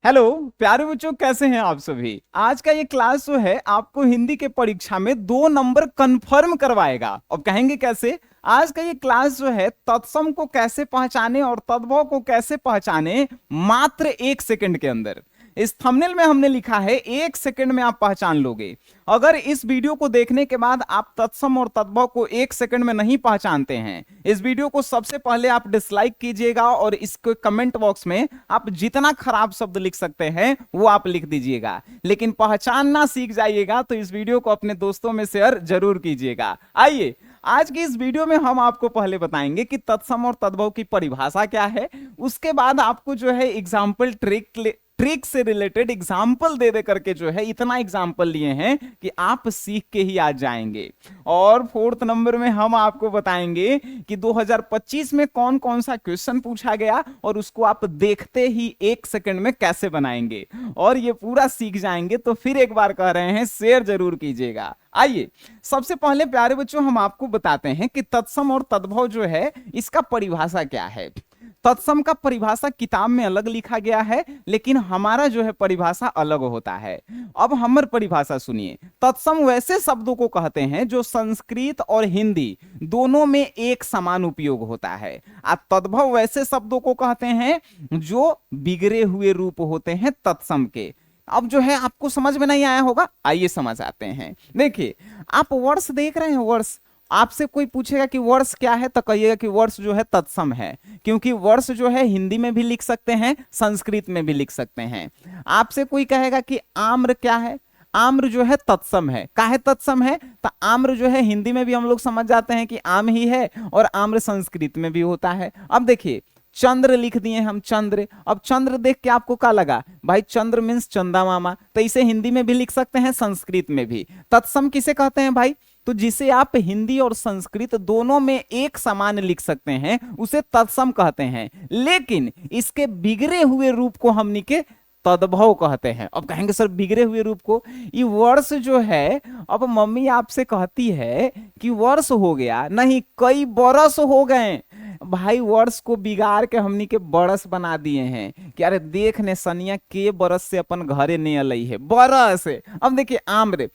Hello प्यारे बच्चों, कैसे हैं आप सभी। आज का ये क्लास जो है आपको हिंदी के परीक्षा में 2 नंबर कंफर्म करवाएगा। अब कहेंगे कैसे। आज का ये क्लास जो है तत्सम को कैसे पहचाने और तद्भव को कैसे पहचाने मात्र 1 सेकंड के अंदर। इस थंबनेल में हमने लिखा है 1 सेकंड में आप पहचान लोगे। अगर इस वीडियो को देखने के बाद आप तत्सम और तद्भव को 1 सेकंड में नहीं पहचानते हैं, इस वीडियो को सबसे पहले आप डिसलाइक कीजिएगा और इसके कमेंट बॉक्स में आप जितना खराब शब्द लिख सकते हैं वो आप लिख दीजिएगा, लेकिन पहचानना सीख जाइएगा। तो इस वीडियो को अपने दोस्तों में शेयर जरूर कीजिएगा। आइए आज की इस वीडियो में हम आपको पहले बताएंगे कि तत्सम और तद्भव की परिभाषा क्या है। उसके बाद आपको जो है एग्जाम्पल ट्रिक से रिलेटेड एग्जाम्पल दे करके जो है इतना एग्जाम्पल लिए हैं कि आप सीख के ही आ जाएंगे। और 4th नंबर में हम आपको बताएंगे कि 2025 में कौन कौन सा क्वेश्चन पूछा गया और उसको आप देखते ही 1 सेकंड में कैसे बनाएंगे। और ये पूरा सीख जाएंगे तो फिर एक बार कह रहे हैं शेयर जरूर कीजिएगा। आइए सबसे पहले प्यारे बच्चों हम आपको बताते हैं कि तत्सम और तद्भव जो है इसका परिभाषा क्या है। तत्सम का परिभाषा किताब में अलग लिखा गया है, लेकिन हमारा जो है परिभाषा अलग होता है। अब हमारी परिभाषा सुनिए। तत्सम वैसे शब्दों को कहते हैं जो संस्कृत और हिंदी दोनों में एक समान उपयोग होता है। तद्भव वैसे शब्दों को कहते हैं जो बिगड़े हुए रूप होते हैं तत्सम के। अब जो है आपको समझ में नहीं आया होगा, आइए समझ आते हैं। देखिए आप वर्ष देख रहे हैं, वर्ष आपसे कोई पूछेगा कि वर्ष क्या है तो कहिएगा कि वर्ष जो है तत्सम है, क्योंकि वर्ष जो है हिंदी में भी लिख सकते हैं, संस्कृत में भी लिख सकते हैं। आपसे कोई कहेगा कि आम्र क्या है, आम्र जो है तत्सम है। काहे तत्सम है? तो आम्र जो है हिंदी में भी हम लोग समझ जाते हैं कि आम ही है और आम्र संस्कृत में भी होता है। अब देखिए चंद्र लिख दिए हम, चंद्र। अब चंद्र देख के आपको क्या लगा भाई, चंद्र मीन्स चंदा मामा, तो इसे हिंदी में भी लिख सकते हैं, संस्कृत में भी। तत्सम किसे कहते हैं भाई? तो जिसे आप हिंदी और संस्कृत दोनों में एक समान लिख सकते हैं उसे तत्सम कहते हैं, लेकिन इसके बिगड़े हुए रूप को हमनी के तद्भव कहते हैं। अब कहेंगे सर बिगड़े हुए रूप को, ये वर्ष जो है, अब मम्मी आपसे कहती है कि वर्ष हो गया, नहीं कई बरस हो गए भाई। वर्ष को बिगाड़ के हमनी के बरस बना दिए हैं कि अरे देख ने सनिया के बरस से अपन घरे नहीं अलई है, बरस। अब देखिए आम्र,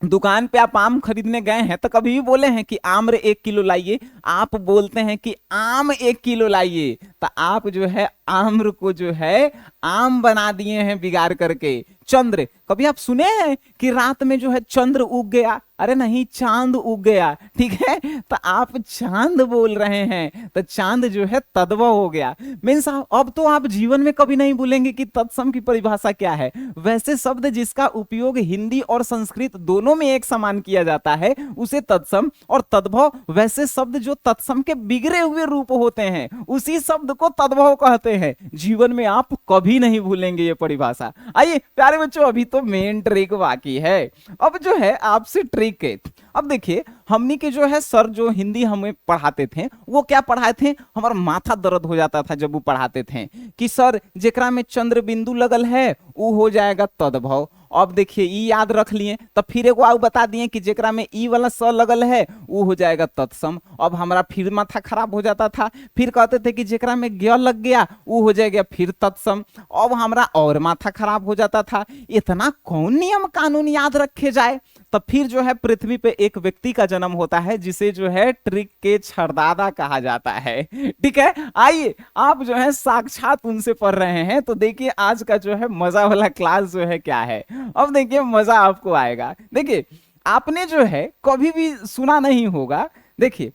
दुकान पे आप आम खरीदने गए हैं तो कभी भी बोले हैं कि आम्र 1 किलो लाइए? आप बोलते हैं कि आम 1 किलो लाइए। तो आप जो है आम्र को जो है आम बना दिए हैं बिगाड़ करके। चंद्र, कभी आप सुने हैं कि रात में जो है चंद्र उग गया? अरे नहीं, चांद उग गया, ठीक है। तो आप चांद बोल रहे हैं तो चांद जो है तद्भव हो गया। मीन्स अब तो आप जीवन में कभी नहीं भूलेंगे कि तत्सम की परिभाषा क्या है। वैसे शब्द जिसका उपयोग हिंदी और संस्कृत दोनों में एक समान किया जाता है उसे तत्सम, और तद्भव वैसे शब्द जो तत्सम के बिगड़े हुए रूप होते हैं उसी शब्द को तद्भव कहते हैं। जीवन में आप कभी नहीं भूलेंगे ये परिभाषा। आइए प्यारे बच्चों, अभी तो मेन ट्रिक बाकी है। अब जो है आपसे ट्रिक है। अब देखिए हमनी के जो है सर जो हिंदी हमें पढ़ाते थे वो क्या पढ़ाए थे, हमारा माथा दर्द हो जाता था जब वो पढ़ाते थे कि सर जेकरा में चंद्र बिंदु लगल है वो हो जाएगा तद्भव। अब देखिए ई याद रख लिए, तब फिर एक आउ बता दिए कि जेकरा में ई वाला स लगल है वो हो जाएगा तत्सम। अब हमारा फिर माथा खराब हो जाता था, फिर कहते थे कि जेकरा में ग लग गया वो हो जाएगा फिर तत्सम। अब हमारा और माथा खराब हो जाता था। इतना कौन नियम कानून याद रखे जाए? तब फिर जो है पृथ्वी पे एक व्यक्ति का जन्म होता है जिसे जो है ट्रिक के छरदादा कहा जाता है, ठीक है। आइए आप जो है साक्षात उनसे पढ़ रहे हैं तो देखिए आज का जो है मजा वाला क्लास जो है क्या है। अब देखिए मजा आपको आएगा। देखिए आपने जो है कभी भी सुना नहीं होगा। देखिए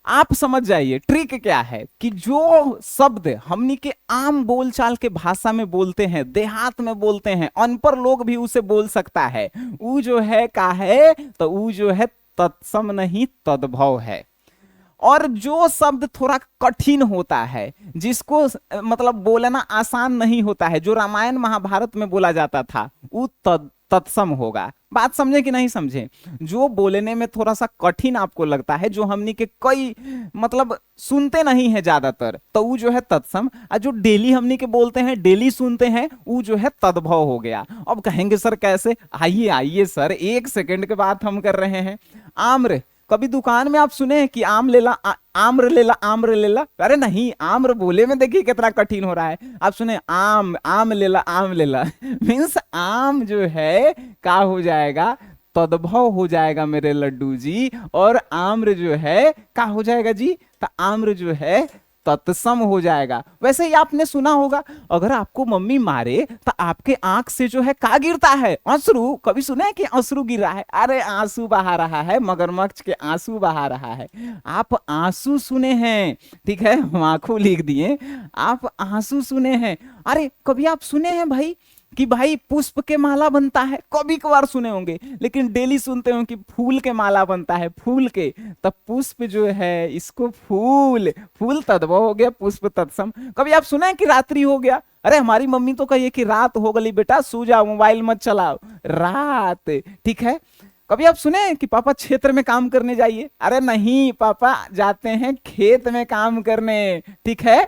आप समझ जाइए ट्रिक क्या है कि जो शब्द हमनी के आम बोलचाल के भाषा में बोलते हैं, देहात में बोलते हैं, अनपढ़ लोग भी उसे बोल सकता है, वो जो है का है तो वो जो है तत्सम नहीं तद्भव है। और जो शब्द थोड़ा कठिन होता है, जिसको मतलब बोलना आसान नहीं होता है, जो रामायण महाभारत में बोला जाता था वो तत्सम होगा। बात समझे कि नहीं समझे? जो बोलने में थोड़ा सा कठिन आपको लगता है, जो हमनी के कई मतलब सुनते नहीं है ज्यादातर, तो वो जो है तत्सम। और जो डेली हमनी के बोलते हैं, डेली सुनते हैं, वो जो है तद्भव हो गया। अब कहेंगे सर कैसे? आइए आइए सर, 1 सेकंड के बाद हम कर रहे हैं। आम्र, कभी दुकान में आप सुने हैं कि आम ले ला, आम्र ले ला, आम्र ले ला? अरे नहीं, आम्र बोले में देखिए कितना कठिन हो रहा है। आप सुने आम, आम ले ला, आम ले ला मीन्स आम जो है का हो जाएगा, तद्भव हो जाएगा मेरे लड्डू जी, और आम्र जो है का हो जाएगा जी, तो आम्र जो है तत्सम हो जाएगा। वैसे ही आपने सुना होगा, अगर आपको मम्मी मारे तो आपके आंख से जो है का गिरता है, अश्रु। कभी सुना है कि अश्रु गिर रहा है? अरे आंसू बहा रहा है, मगरमच्छ के आंसू बहा रहा है। आप आंसू सुने हैं, ठीक है, आंखों लिख दिए, आप आंसू सुने हैं। अरे कभी आप सुने हैं भाई कि भाई पुष्प के माला बनता है? कभी कभार सुने होंगे, लेकिन डेली सुनते हो कि फूल के माला बनता है, फूल के। तब पुष्प जो है इसको फूल, फूल तद्भव हो गया, पुष्प तत्सम। कभी आप सुना है कि रात्रि हो गया? अरे हमारी मम्मी तो कहिए कि रात हो गई बेटा, सो जाओ, मोबाइल मत चलाओ, रात, ठीक है। कभी आप सुने हैं कि पापा क्षेत्र में काम करने जाइए? अरे नहीं, पापा जाते हैं खेत में काम करने, ठीक है।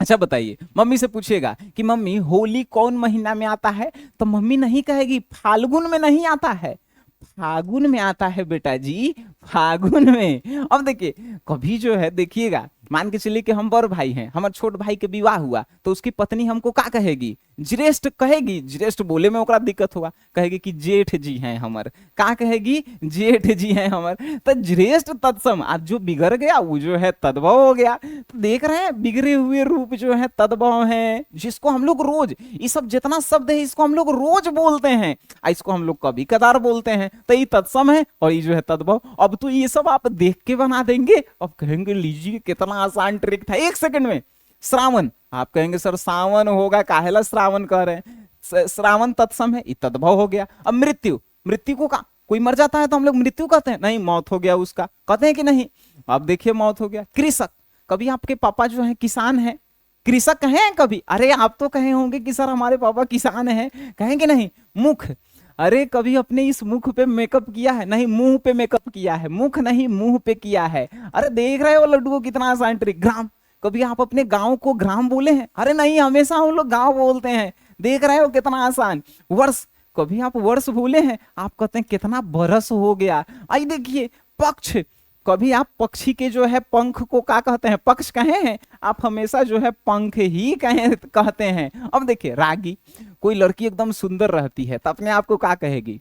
अच्छा बताइए, मम्मी से पूछिएगा कि मम्मी होली कौन महीना में आता है, तो मम्मी नहीं कहेगी फाल्गुन में नहीं आता है, फागुन में आता है बेटा जी, फागुन में। अब देखिए कभी जो है, देखिएगा, मान के चलिए कि हम बड़ भाई हैं, हमारे छोट भाई के विवाह हुआ, तो उसकी पत्नी हमको का कहेगी? ज्येष्ठ कहेगी। ज्येष्ठ बोले में ओकरा दिक्कत हुआ, कहेगी कि जेठ जी हैं हमर। का कहेगी? जेठ जी हैं हमर। तो ज्येष्ठ तत्सम, आज जो बिगड़ गया वो जो है तद्भव हो गया। तो देख रहे हैं बिगड़े हुए रूप जो है तद्भव है, जिसको हम लोग रोज, ये सब जितना शब्द है इसको हम लोग रोज बोलते हैं, इसको हम लोग कभी कदार बोलते हैं, तो ये तत्सम है और ये जो है तद्भव। अब तो ये सब आप देख के बना देंगे, अब कहेंगे लीजिए कितना आसान ट्रिक था, 1 सेकंड में। श्रावण, आप कहेंगे सर सावन होगा, काहेला श्रावण कह रहे हैं? श्रावण तत्सम है, तद्भव हो गया। अब मृत्यु, मृत्यु को का कोई मर जाता है तो हम लोग मृत्यु कहते हैं? नहीं, मौत हो गया उसका, कहते हैं कि नहीं? अब देखिए मौत हो गया। कृषक, कभी आपके पापा जो है किसान है, कृषक कहें कभी? अरे आप तो कहे होंगे कि सर हमारे पापा किसान हैं, कहेंगे नहीं? मुख, अरे कभी अपने इस मुख पे मेकअप किया है? नहीं, मुंह पे मेकअप किया है, मुख नहीं मुंह पे किया है। अरे देख रहे हो लड्डू को कितना आसान ट्रिक। ग्राम, कभी आप अपने गांव को ग्राम बोले हैं? अरे नहीं, हमेशा हम लोग गांव बोलते हैं, देख रहे हो कितना आसान। वर्ष, कभी आप वर्ष बोले हैं? आप कहते हैं कितना बरस हो गया। आई देखिए पक्ष, कभी आप पक्षी के जो है पंख को क्या कहते हैं? पक्ष कहे हैं? आप हमेशा जो है पंख ही कहते हैं। अब देखिए रागी, कोई लड़की एकदम सुंदर रहती है तो अपने आप को क्या कहेगी?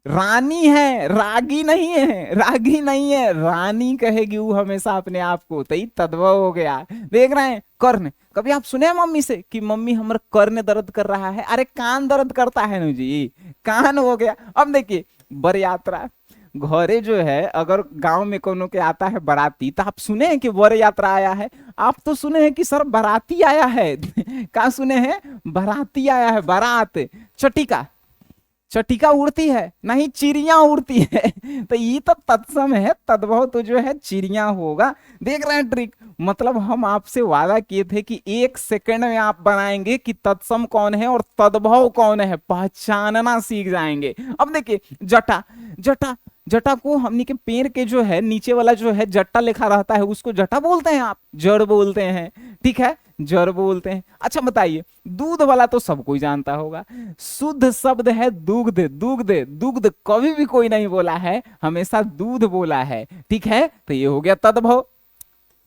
रानी है, रागी नहीं है, रागी नहीं है, रानी कहेगी वो हमेशा अपने आप को, तो तद्भव हो गया। देख रहे हैं कर्ण, कभी आप सुने मम्मी से कि मम्मी हमारा कर्ण दर्द कर रहा है? अरे कान दर्द करता है ना जी, कान हो गया। अब देखिए बर यात्रा, घरे जो है अगर गांव में कोनो के आता है बाराती, तो आप सुने हैं कि वर यात्रा आया है? आप तो सुने हैं कि सर बाराती आया है क्या सुने हैं? बाराती आया है, बारात। चटिका, चटिका उड़ती है? नहीं, चिड़िया उड़ती है तो ये तो तत्सम है, तद्भव तो जो है चिड़िया होगा। देख रहे हैं ट्रिक, मतलब हम आपसे वादा किए थे कि 1 सेकंड में आप बनाएंगे कि तत्सम कौन है और तद्भव कौन है, पहचानना सीख जाएंगे। अब देखिए जटा, जटा, जटा को हमनी के पेड़ के जो है नीचे वाला जो है जट्टा लिखा रहता है, उसको जटा बोलते हैं, आप जड़ बोलते हैं, ठीक है, जड़ बोलते हैं। अच्छा बताइए, दूध वाला तो सब कोई जानता होगा, शुद्ध शब्द है दुग्ध, दुग्ध, दुग्ध कभी भी कोई नहीं बोला है, हमेशा दूध बोला है, ठीक है, तो ये हो गया तद्भव।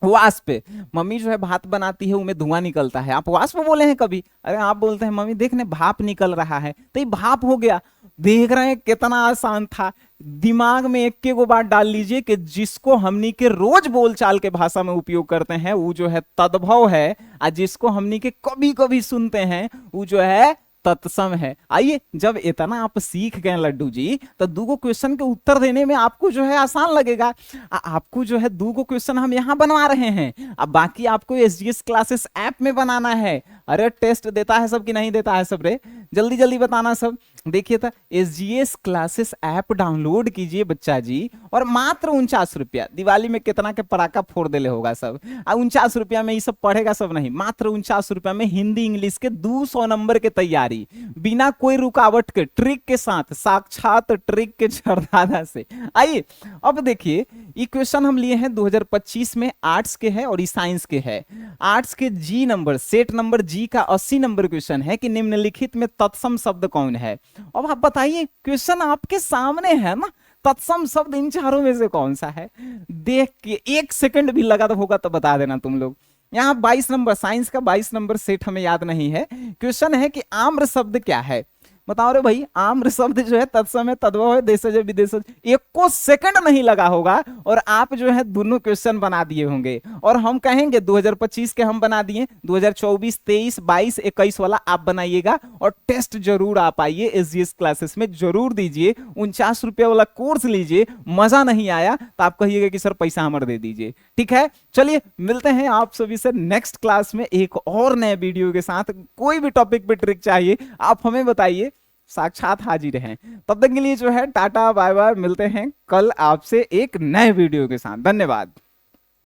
वाष्प, मम्मी जो है भात बनाती है उनमें धुआं निकलता है, आप वाष्प बोले हैं कभी? अरे आप बोलते हैं मम्मी देखने भाप निकल रहा है, तो ये भाप हो गया। देख रहे हैं कितना आसान था। दिमाग में एक के गो बात डाल लीजिए कि जिसको हमनी के रोज बोलचाल के भाषा में उपयोग करते हैं वो जो है तद्भव है, और जिसको हमनी के कभी कभी सुनते हैं वो जो है तत्सम है। आइए, जब इतना आप सीख गए लड्डू जी, तो 2 क्वेश्चन के उत्तर देने में आपको जो है आसान लगेगा। आपको जो है 2 क्वेश्चन हम यहाँ बनवा रहे हैं, अब बाकी आपको एसजीएस क्लासेस ऐप में बनाना है। अरे टेस्ट देता है सब कि नहीं देता है सब रे? जल्दी जल्दी बताना सब। देखिए था, एसजीएस क्लासेस ऐप डाउनलोड कीजिए बच्चा जी, और मात्र 49 रुपया, दिवाली में कितना के पटाखा फोड़ देले होगा सब, 49 रुपया में ये सब पढ़ेगा सब नहीं, मात्र 49 रुपया में हिंदी इंग्लिश के 200 नंबर के तैयारी, बिना कोई रुकावट के, ट्रिक के साथ, साक्षात ट्रिक के छरदादा से। आइए अब देखिए, ये क्वेश्चन हम लिए हैं 2025 में, आर्ट्स के है और साइंस के है। आर्ट्स के जी नंबर, सेट नंबर जी का 80 नंबर क्वेश्चन है कि निम्नलिखित में तत्सम शब्द कौन है। अब आप बताइए, क्वेश्चन आपके सामने है ना, तत्सम शब्द इन चारों में से कौन सा है? देख के 1 सेकंड भी लगा तो होगा तो बता देना तुम लोग। यहाँ 22 नंबर साइंस का 22 नंबर सेट हमें याद नहीं है। क्वेश्चन है कि आम्र शब्द क्या है? बताओ रे भाई, आम्र शब्द जो है तत्सम है, तद्भव है, देशज है, विदेशज। 1 सेकंड नहीं लगा होगा और आप जो है दोनों क्वेश्चन बना दिए होंगे। और हम कहेंगे 2025 के हम बना दिए, 2024, 23, 22, 21 वाला आप बनाइएगा। और टेस्ट जरूर आप आइए, एसजीएस क्लासेस में जरूर दीजिए। 49 रुपये वाला कोर्स लीजिए। मजा नहीं आया तो आप कहिएगा कि सर पैसा हमारे दे दीजिए। ठीक है, चलिए मिलते हैं आप सभी से नेक्स्ट क्लास में एक और नए वीडियो के साथ। कोई भी टॉपिक पे ट्रिक चाहिए आप हमें बताइए, साक्षात हाजिर हैं। तब तक के लिए जो है टाटा बाय बाय, मिलते हैं कल आपसे एक नए वीडियो के साथ। धन्यवाद।